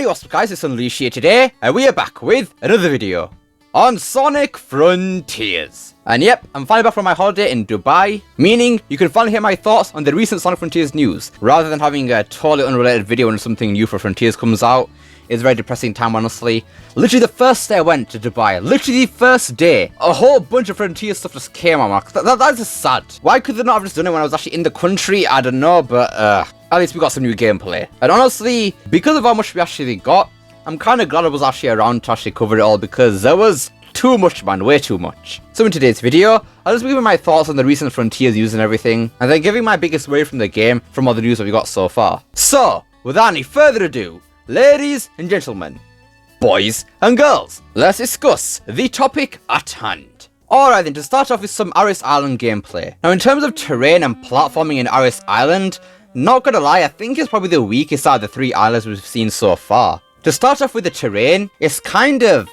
what's up guys, it's Unleash here today, and we are back with another video on Sonic Frontiers. And yep, I'm finally back from my holiday in Dubai, meaning you can finally hear my thoughts on the recent Sonic Frontiers news, rather than having a totally unrelated video when something new for Frontiers comes out. It's a very depressing time, honestly. Literally the first day I went to Dubai, literally the first day, a whole bunch of Frontiers stuff just came out. That's just sad. Why could they not have just done it when I was actually in the country? I don't know, but at least we got some new gameplay. And honestly, because of how much we actually got, I'm kind of glad I was actually around to actually cover it all, because there was too much, man, way too much. So in today's video, I'll just be giving my thoughts on the recent Frontiers news and everything, and then giving my biggest worry from the game from all the news that we got so far. So, without any further ado, ladies and gentlemen, boys and girls, let's discuss the topic at hand. Alright then, to start off with some Aris Island gameplay. Now in terms of terrain and platforming in Aris Island, not gonna lie, I think it's probably the weakest out of the 3 islands we've seen so far. To start off with the terrain, it's kind of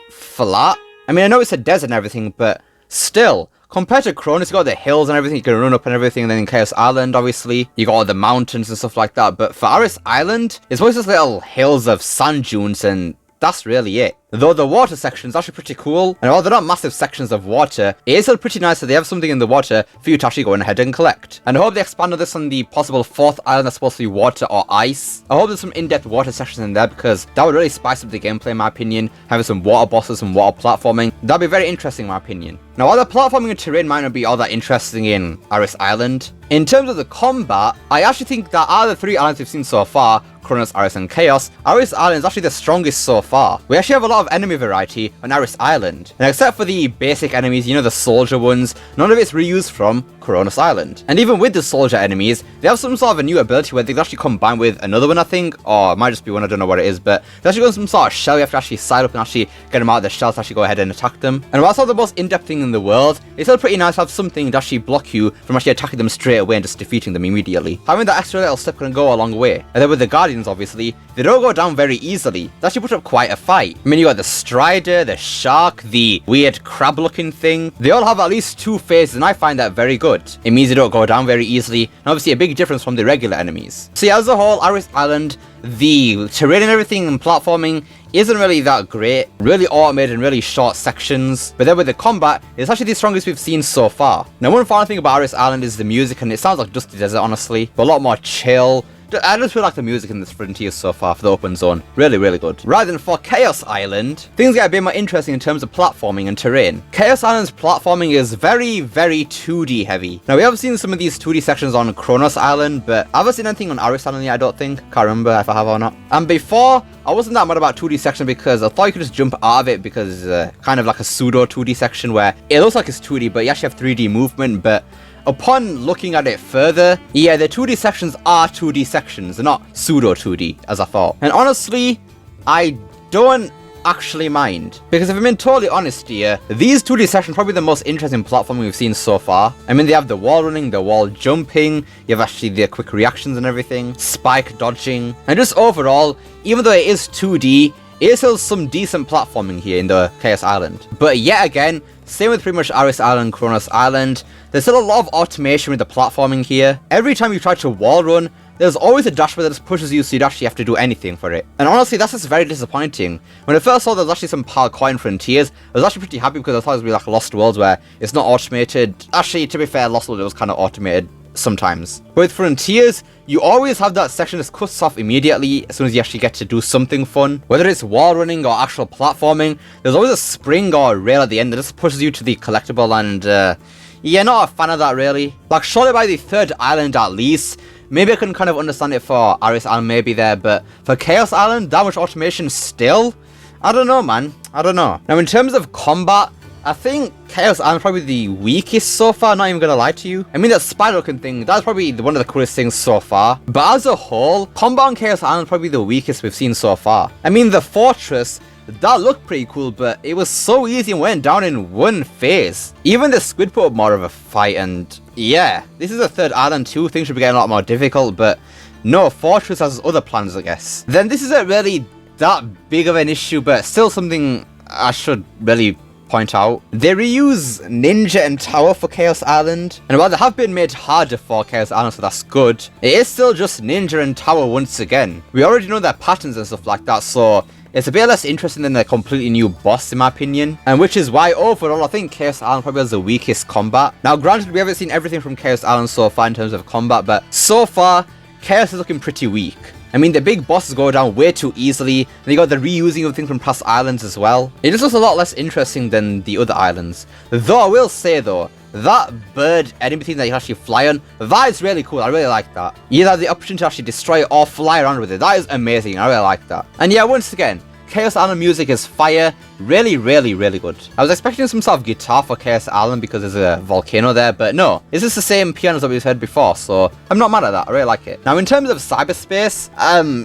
flat. I mean, I know it's a desert and everything, but still, compared to Cronus, you got the hills and everything, you can run up and everything, and then in Chaos Island, obviously, you got all the mountains and stuff like that, but for Aris Island, it's always just little hills of sand dunes, and that's really it. Though the water section is actually pretty cool, and while they're not massive sections of water, it is still pretty nice that they have something in the water for you to actually go ahead and collect. And I hope they expand on this on the possible 4th island that's supposed to be water or ice. I hope there's some in-depth water sections in there, because that would really spice up the gameplay in my opinion, having some water bosses, some water platforming. That'd be very interesting in my opinion. Now while the platforming and terrain might not be all that interesting in Aris Island, in terms of the combat, I actually think that out of the 3 islands we've seen so far, Cronus, Aris and Chaos, Aris Island is actually the strongest so far. We actually have a lot of enemy variety on Aris Island, and except for the basic enemies, you know, the soldier ones, none of it's reused from Cronus Island. And even with the soldier enemies, they have some sort of a new ability where they can actually combine with another one, I think, or it might just be one, I don't know what it is, but they actually got some sort of shell you have to actually side up and actually get them out of the shell to actually go ahead and attack them. And whilst not the most in-depth thing in the world, it's still pretty nice to have something to actually block you from actually attacking them straight away and just defeating them immediately. Having that extra little step can go a long way. And then with the Guardians, obviously, they don't go down very easily. They actually put up quite a fight. I mean, you got the Strider, the Shark, the weird crab-looking thing. They all have at least 2 phases, and I find that very good. It means they don't go down very easily, and obviously a big difference from the regular enemies. So yeah, as a whole, Aris Island, the terrain and everything and platforming isn't really that great, really automated and really short sections, but then with the combat, it's actually the strongest we've seen so far. Now one final thing about Aris Island is the music, and it sounds like Dusty Desert honestly, but a lot more chill. I just feel like the music in this Frontier so far for the open zone, really, really good. Right then, for Chaos Island, things get a bit more interesting in terms of platforming and terrain. Chaos Island's platforming is very, very 2D heavy. Now, we have seen some of these 2D sections on Kronos Island, but I haven't seen anything on Aris Island yet, I don't think. Can't remember if I have or not. And before, I wasn't that mad about 2D section because I thought you could just jump out of it because kind of like a pseudo 2D section where it looks like it's 2D, but you actually have 3D movement, but upon looking at it further, yeah, the 2D sections are 2D sections, they're not pseudo 2D, as I thought. And honestly, I don't actually mind, because if I'm being totally honest here, these 2D sections are probably the most interesting platforming we've seen so far. I mean, they have the wall running, the wall jumping, you have actually the quick reactions and everything, spike dodging, and just overall, even though it is 2D, it is still some decent platforming here in the Chaos Island. But yet again, same with pretty much Aris Island, Kronos Island, there's still a lot of automation with the platforming here. Every time you try to wall run, there's always a dashboard that just pushes you so you actually have to do anything for it. And honestly, that's just very disappointing. When I first saw there was actually some parkour in Frontiers, I was actually pretty happy because I thought it would be like Lost Worlds where it's not automated. Actually, to be fair, Lost Worlds was kind of automated sometimes. But with Frontiers, you always have that section that cuts off immediately as soon as you actually get to do something fun. Whether it's wall running or actual platforming, there's always a spring or a rail at the end that just pushes you to the collectible, and yeah, not a fan of that really. Like, surely by the 3rd island at least, maybe I can kind of understand it for Aris Island maybe there, but for Chaos Island, that much automation still? I don't know, man. I don't know. Now in terms of combat, I think Chaos Island is probably the weakest so far, not even gonna lie to you. I mean, that spider looking thing, that's probably one of the coolest things so far. But as a whole, combat on Chaos Island is probably the weakest we've seen so far. I mean, the fortress, that looked pretty cool, but it was so easy and went down in one phase. Even the squid put up more of a fight, and yeah, this is the 3rd island too, things should be getting a lot more difficult, but no, Fortress has other plans, I guess. Then this isn't really that big of an issue, but still something I should really point out. They reuse Ninja and Tower for Chaos Island, and while they have been made harder for Chaos Island, so that's good, it is still just Ninja and Tower once again. We already know their patterns and stuff like that, so it's a bit less interesting than a completely new boss in my opinion, and which is why overall I think Chaos Island probably has the weakest combat. Now granted, we haven't seen everything from Chaos Island so far in terms of combat, but so far, Chaos is looking pretty weak. I mean, the big bosses go down way too easily, and you got the reusing of things from past islands as well. It just looks a lot less interesting than the other islands. Though I will say though, that bird enemy thing that you can actually fly on, that is really cool. I really like that. You have the option to actually destroy it or fly around with it. That is amazing. I really like that. And yeah, once again, Chaos Island music is fire. Really, really, really good. I was expecting some sort of guitar for Chaos Island because there's a volcano there, but no. It's just the same pianos that we've heard before, so I'm not mad at that. I really like it. Now, in terms of Cyberspace,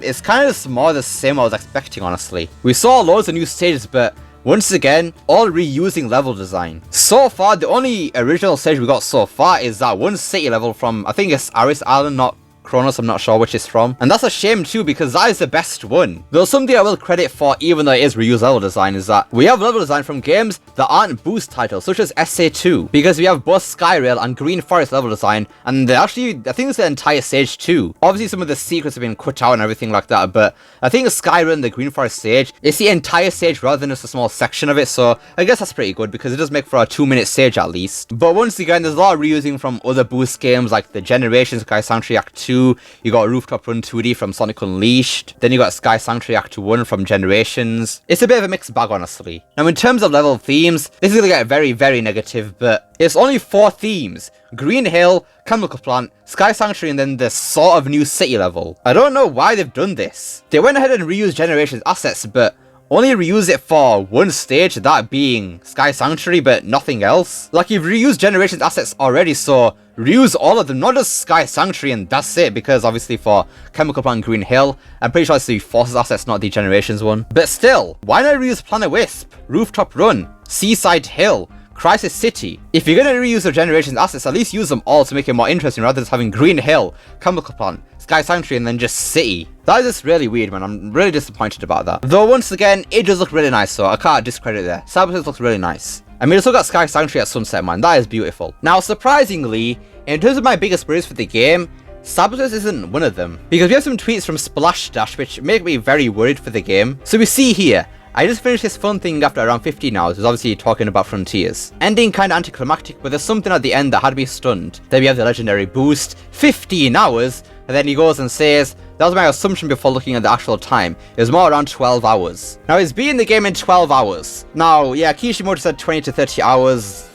it's kind of more the same I was expecting, honestly. We saw loads of new stages, but once again, all reusing level design. So far, the only original stage we got so far is that one city level from, I think it's Aris Island, not Kronos, I'm not sure which it's from. And that's a shame too, because that is the best one. Though something I will credit for, even though it is reused level design, is that we have level design from games that aren't boost titles, such as SA2. Because we have both Skyrail and Green Forest level design, and actually, I think it's the entire stage too. Obviously, some of the secrets have been cut out and everything like that, but I think Skyrail and the Green Forest stage, it's the entire stage rather than just a small section of it, so I guess that's pretty good, because it does make for a 2-minute stage at least. But once again, there's a lot of reusing from other boost games, like the Generations Sky Sanctuary Act 2, you got Rooftop Run 2D from Sonic Unleashed, then you got Sky Sanctuary Act 1 from Generations. It's a bit of a mixed bag, honestly. Now, in terms of level themes, this is going to get very, very negative, but it's only 4 themes. Green Hill, Chemical Plant, Sky Sanctuary, and then the sort of new city level. I don't know why they've done this. They went ahead and reused Generations assets, but only reuse it for one stage, that being Sky Sanctuary, but nothing else. Like, you've reused Generations assets already, so reuse all of them, not just Sky Sanctuary and that's it, because obviously for Chemical Plant and Green Hill, I'm pretty sure it's the Forces assets, not the Generations one. But still, why not reuse Planet Wisp, Rooftop Run, Seaside Hill, Crisis City? If you're going to reuse the Generations assets, at least use them all to make it more interesting rather than just having Green Hill, Chemical Plant, Sky Sanctuary, and then just City. That is just really weird, man. I'm really disappointed about that. Though once again, it does look really nice, so I can't discredit it there. Cyberspace looks really nice. I mean, it's still got Sky Sanctuary at Sunset, man. That is beautiful. Now, surprisingly, in terms of my biggest worries for the game, Cyberspace isn't one of them. Because we have some tweets from Splash Dash which make me very worried for the game. So we see here, I just finished this fun thing after around 15 hours, it was obviously talking about Frontiers. Ending kinda anticlimactic, but there's something at the end that had me stunned. Then we have the legendary boost, 15 hours, and then he goes and says, that was my assumption before looking at the actual time. It was more around 12 hours. Now, he's beating the game in 12 hours. Now, yeah, Kishimoto said 20 to 30 hours.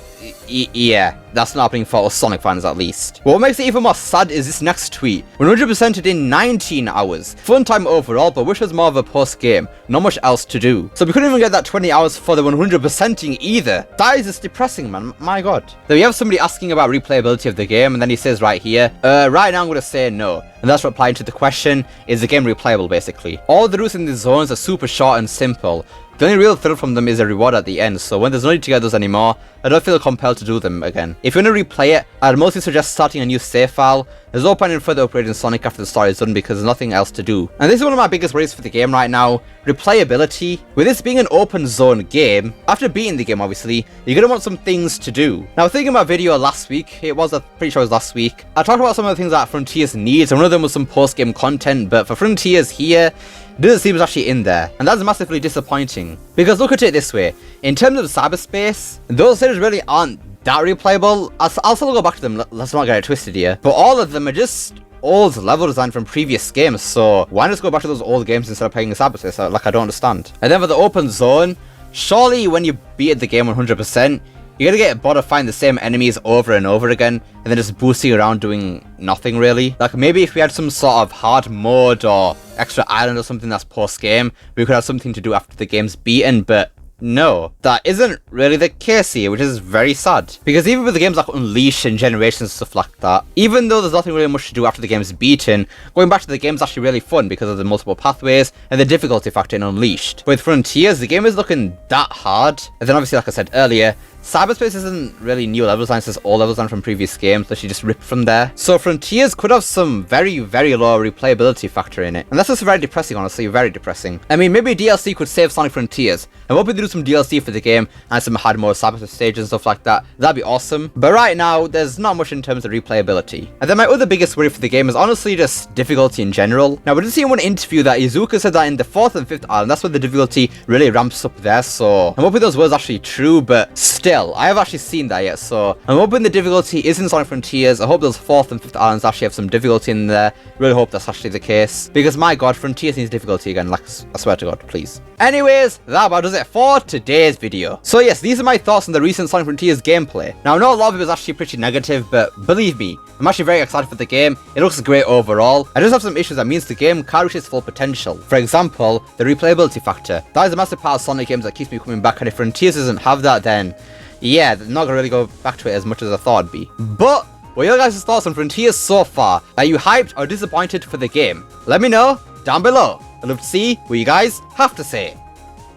Yeah, that's not happening for us Sonic fans at least. But what makes it even more sad is this next tweet. 100%ed in 19 hours. Fun time overall, but wish was more of a post game. Not much else to do. So we couldn't even get that 20 hours for the 100%ing either. That is just depressing, man. My god. Then we have somebody asking about replayability of the game, and then he says right here, right now I'm going to say no. And that's replying to the question, is the game replayable basically? All the routes in the zones are super short and simple. The only real thrill from them is a reward at the end, so when there's no need to get those anymore, I don't feel compelled to do them again. If you want to replay it, I'd mostly suggest starting a new save file. There's no point in further upgrading Sonic after the story is done because there's nothing else to do. And this is one of my biggest worries for the game right now, replayability. With this being an open zone game, after beating the game obviously, you're going to want some things to do. Now thinking about my video last week, I'm pretty sure it was last week, I talked about some of the things that Frontiers needs, and one of them was some post-game content, but for Frontiers here, it doesn't seem it's actually in there, and that's massively disappointing. Because look at it this way, in terms of Cyberspace, those stages really aren't that replayable. I'll still go back to them, let's not get it twisted here, but all of them are just old level design from previous games, so why not just go back to those old games instead of playing Cyberspace? Like, I don't understand. And then for the open zone, surely when you beat the game 100%, you're gonna get bored of finding the same enemies over and over again, and then just boosting around doing nothing really. Like, maybe if we had some sort of hard mode or extra island or something that's post-game, we could have something to do after the game's beaten, but no, that isn't really the case here, which is very sad. Because even with the games like Unleashed and Generations and stuff like that, even though there's nothing really much to do after the game's beaten, going back to the game's actually really fun because of the multiple pathways and the difficulty factor in Unleashed. With Frontiers, the game is looking that hard, and then obviously, like I said earlier, Cyberspace isn't really new level design, it's just all level design from previous games that she just ripped from there. So Frontiers could have some very, very low replayability factor in it. And that's just very depressing, honestly, very depressing. I mean, maybe DLC could save Sonic Frontiers. I'm hoping they do some DLC for the game and some hard mode Cyberspace stages and stuff like that. That'd be awesome. But right now, there's not much in terms of replayability. And then my other biggest worry for the game is honestly just difficulty in general. Now, we did see in one interview that Izuka said that in the 4th and 5th island, that's where the difficulty really ramps up there. So I'm hoping those words are actually true, but still, I haven't actually seen that yet. So I'm hoping the difficulty is in Sonic Frontiers. I hope those 4th and 5th islands actually have some difficulty in there. Really hope that's actually the case. Because my god, Frontiers needs difficulty again. Like, I swear to god, please. Anyways, that about does it for today's video. So yes, these are my thoughts on the recent Sonic Frontiers gameplay. Now I know a lot of it was actually pretty negative, but believe me, I'm actually very excited for the game. It looks great overall. I just have some issues that means the game can't reach its full potential. For example, the replayability factor. That is a massive part of Sonic games that keeps me coming back, and if Frontiers doesn't have that, then yeah, I'm not gonna really go back to it as much as I thought it'd be. But what are your guys' thoughts on Frontiers so far? Are you hyped or disappointed for the game? Let me know down below. I'd love to see what you guys have to say.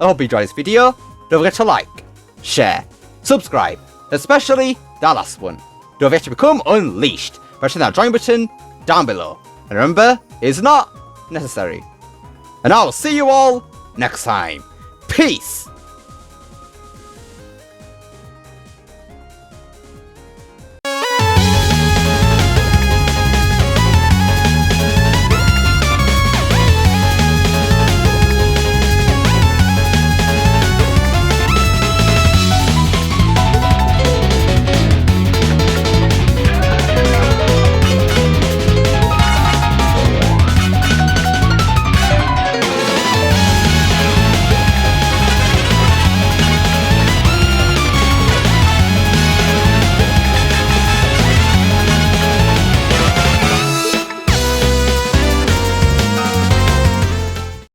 I hope you enjoyed this video. Don't forget to like, share, subscribe, especially that last one. Don't forget to become unleashed by pressing that join button down below. And remember, it's not necessary. And I'll see you all next time. Peace!